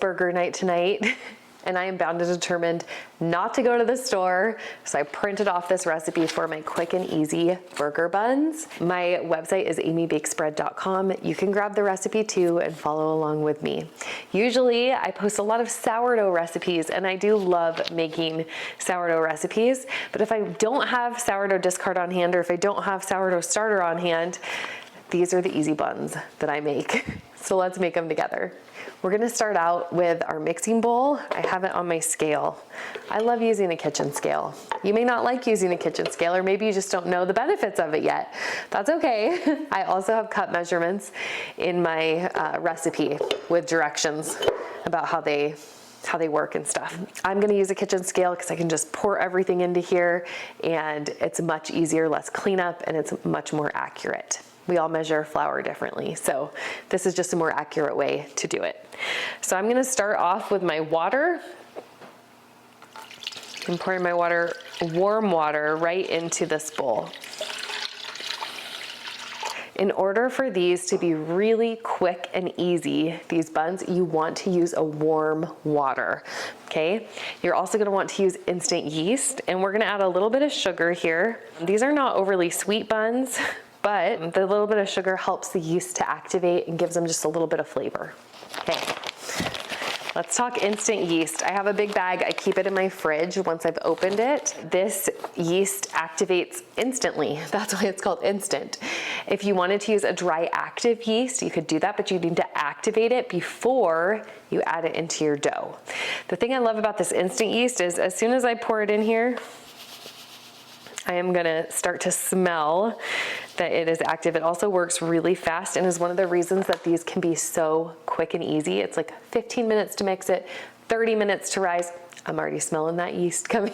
burger night tonight. And I am bound and determined not to go to the store. So I printed off this recipe for my quick and easy burger buns. My website is AMYBAKESBREAD.com. You can grab the recipe too and follow along with me. Usually I post a lot of sourdough recipes, and I do love making sourdough recipes. But if I don't have sourdough discard on hand, or if I don't have sourdough starter on hand, these are the easy buns that I make. So let's make them together. We're gonna start out with our mixing bowl. I have it on my scale. I love using a kitchen scale. You may not like using a kitchen scale, or maybe you just don't know the benefits of it yet. That's okay. I also have cup measurements in my recipe with directions about how they work and stuff. I'm gonna use a kitchen scale because I can just pour everything into here, and it's much easier, less cleanup, and it's much more accurate. We all measure flour differently, so this is just a more accurate way to do it. So I'm gonna start off with my water. I'm pouring my water, warm water, right into this bowl. In order for these to be really quick and easy, these buns, you want to use a warm water, okay? You're also gonna want to use instant yeast, and we're gonna add a little bit of sugar here. These are not overly sweet buns, but the little bit of sugar helps the yeast to activate and gives them just a little bit of flavor. Okay, let's talk instant yeast. I have a big bag. I keep it in my fridge once I've opened it. This yeast activates instantly. That's why it's called instant. If you wanted to use a dry active yeast, you could do that, but you need to activate it before you add it into your dough. The thing I love about this instant yeast is as soon as I pour it in here, I am gonna start to smell that it is active. It also works really fast and is one of the reasons that these can be so quick and easy. It's like 15 minutes to mix it, 30 minutes to rise. I'm already smelling that yeast coming.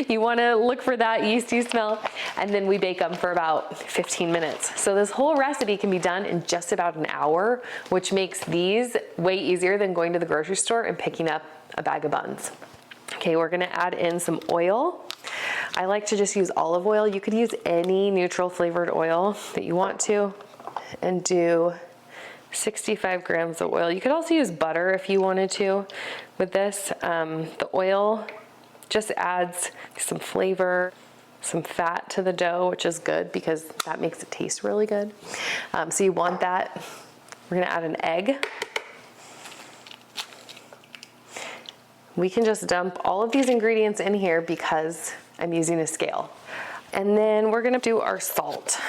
You wanna look for that yeasty smell, and then we bake them for about 15 minutes. So this whole recipe can be done in just about an hour, which makes these way easier than going to the grocery store and picking up a bag of buns. Okay, we're gonna add in some oil. I like to just use olive oil. You could use any neutral flavored oil that you want to, and do 65 grams of oil. You could also use butter if you wanted to with this. The oil just adds some flavor, some fat to the dough, which is good because that makes it taste really good. So you want that. We're gonna add an egg. We can just dump all of these ingredients in here because I'm using a scale. And then we're gonna do our salt.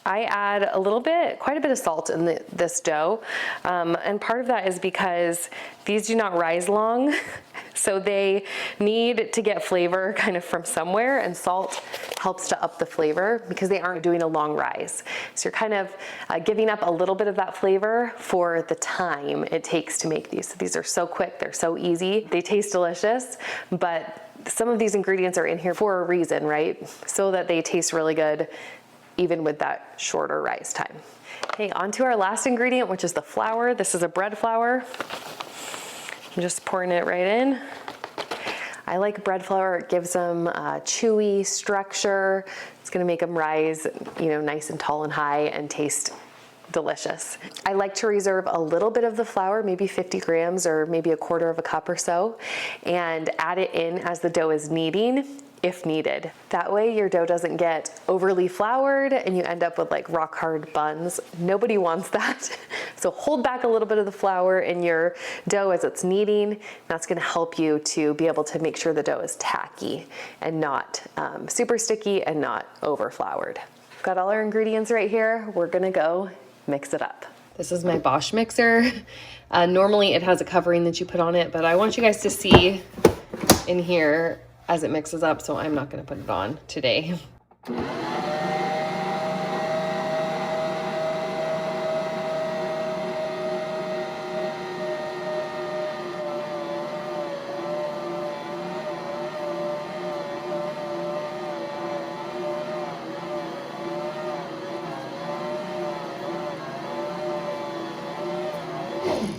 I add a little bit, quite a bit of salt in this dough. And part of that is because these do not rise long. So they need to get flavor kind of from somewhere, and salt helps to up the flavor because they aren't doing a long rise. So you're kind of giving up a little bit of that flavor for the time it takes to make these. So these are so quick, they're so easy, they taste delicious, but some of these ingredients are in here for a reason, right? So that they taste really good, even with that shorter rise time. Okay, on to our last ingredient, which is the flour. This is a bread flour. I'm just pouring it right in. I like bread flour. It gives them chewy structure. It's gonna make them rise, nice and tall and high and taste delicious. I like to reserve a little bit of the flour, maybe 50 grams or maybe a quarter of a cup or so, and add it in as the dough is kneading, if needed. That way your dough doesn't get overly floured and you end up with like rock hard buns. Nobody wants that. So hold back a little bit of the flour in your dough as it's kneading. That's gonna help you to be able to make sure the dough is tacky and not super sticky and not over floured. Got all our ingredients right here. We're gonna go mix it up. This is my Bosch mixer. Normally it has a covering that you put on it, but I want you guys to see in here as it mixes up, so I'm not gonna put it on today.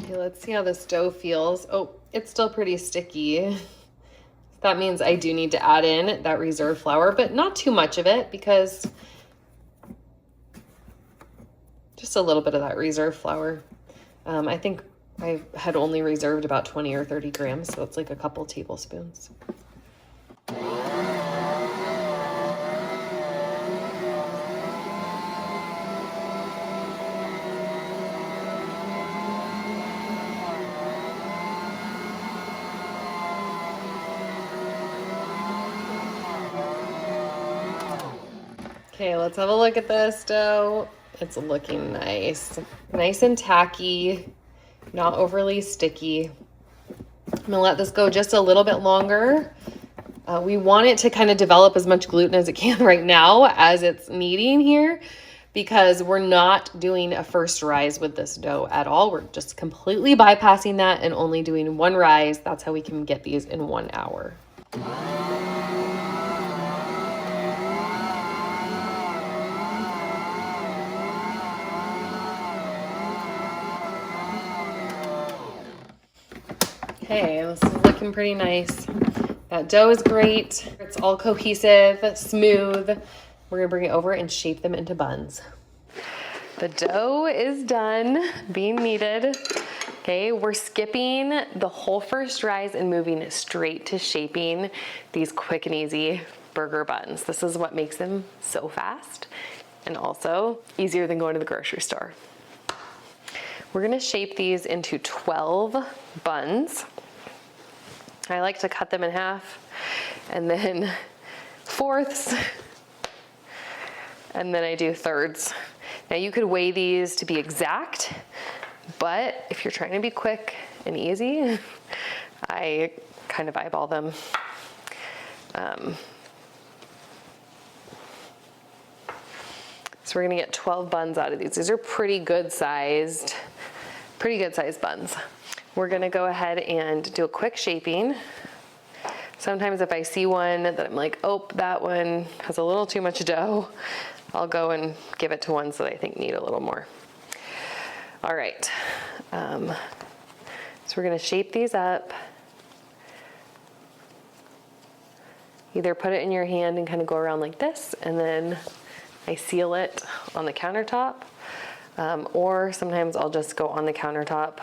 Okay, let's see how this dough feels. Oh, it's still pretty sticky. That means I do need to add in that reserve flour, but not too much of it, because just a little bit of that reserve flour I think I had only reserved about 20 or 30 grams, so it's like a couple tablespoons. Okay, let's have a look at this dough. It's looking nice. Nice and tacky, not overly sticky. I'm gonna let this go just a little bit longer. We want it to kind of develop as much gluten as it can right now as it's kneading here, because we're not doing a first rise with this dough at all. We're just completely bypassing that and only doing one rise. That's how we can get these in 1 hour. Okay, this is looking pretty nice. That dough is great. It's all cohesive, smooth. We're gonna bring it over and shape them into buns. The dough is done being kneaded. Okay, we're skipping the whole first rise and moving straight to shaping these quick and easy burger buns. This is what makes them so fast and also easier than going to the grocery store. We're gonna shape these into 12 buns. I like to cut them in half and then fourths, and then I do thirds. Now you could weigh these to be exact, but if you're trying to be quick and easy, I kind of eyeball them. So we're gonna get 12 buns out of these. These are pretty good sized buns. We're gonna go ahead and do a quick shaping. Sometimes if I see one that I'm like, oh, that one has a little too much dough, I'll go and give it to ones that I think need a little more. All right, so we're gonna shape these up. Either put it in your hand and kind of go around like this, and then I seal it on the countertop, or sometimes I'll just go on the countertop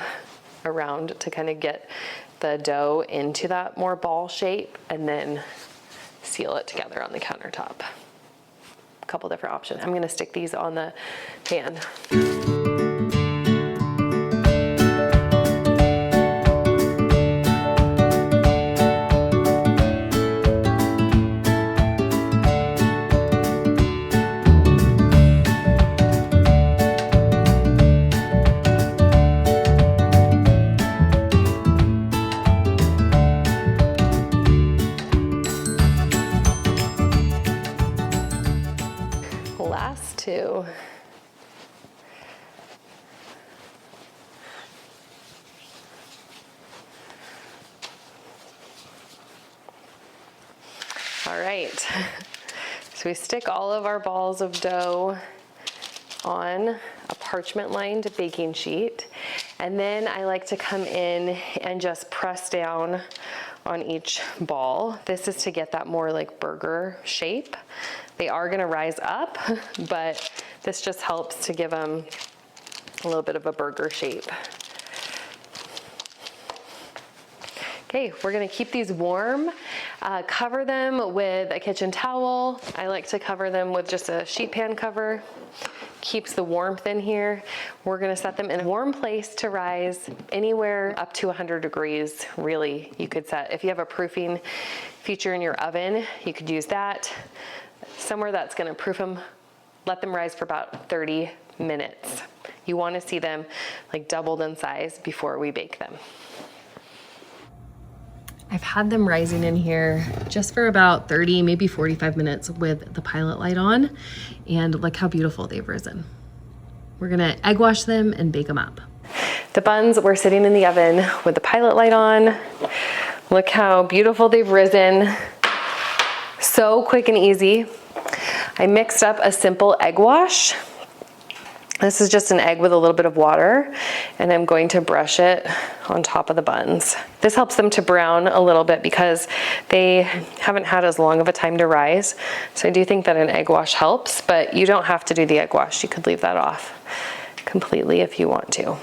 around to kind of get the dough into that more ball shape and then seal it together on the countertop. A couple different options. I'm gonna stick these on the pan. Last two. All right, so we stick all of our balls of dough on a parchment lined baking sheet, and then I like to come in and just press down on each ball. This is to get that more like burger shape. They are gonna rise up, but this just helps to give them a little bit of a burger shape. Okay, we're gonna keep these warm. Cover them with a kitchen towel. I like to cover them with just a sheet pan cover. Keeps the warmth in here. We're gonna set them in a warm place to rise, anywhere up to 100 degrees, really, you could set. If you have a proofing feature in your oven, you could use that. Somewhere that's gonna proof them, let them rise for about 30 minutes. You wanna see them like doubled in size before we bake them. I've had them rising in here just for about 30, maybe 45 minutes with the pilot light on, and look how beautiful they've risen. We're gonna egg wash them and bake them up. The buns were sitting in the oven with the pilot light on. Look how beautiful they've risen. So quick and easy. I mixed up a simple egg wash. This is just an egg with a little bit of water, and I'm going to brush it on top of the buns. This helps them to brown a little bit because they haven't had as long of a time to rise. So I do think that an egg wash helps, but you don't have to do the egg wash. You could leave that off completely if you want to.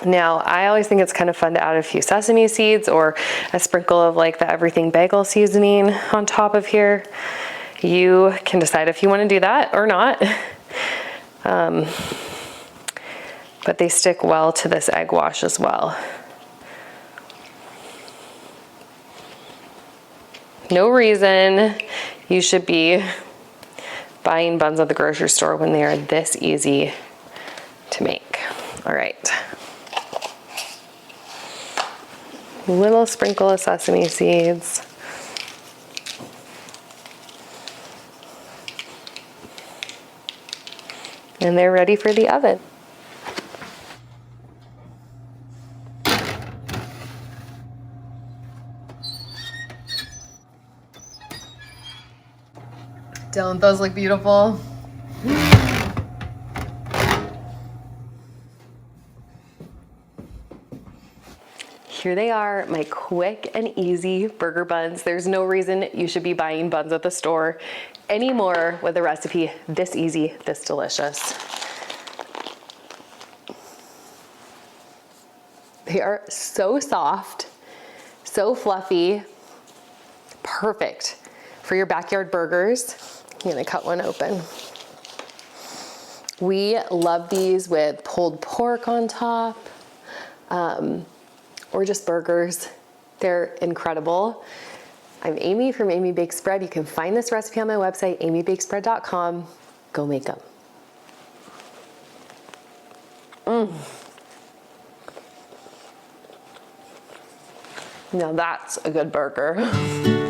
Now, I always think it's kind of fun to add a few sesame seeds or a sprinkle of like the everything bagel seasoning on top of here. You can decide if you want to do that or not. But they stick well to this egg wash as well. No reason you should be buying buns at the grocery store when they are this easy to make. All right. Little sprinkle of sesame seeds. And they're ready for the oven. Don't those look beautiful? Here they are, my quick and easy burger buns. There's no reason you should be buying buns at the store anymore with a recipe this easy, this delicious. They are so soft, so fluffy, perfect for your backyard burgers. I'm gonna cut one open. We love these with pulled pork on top, or just burgers. They're incredible. I'm Amy from Amy Bakes Bread. You can find this recipe on my website, amybakesbread.com. Go make them. Now that's a good burger.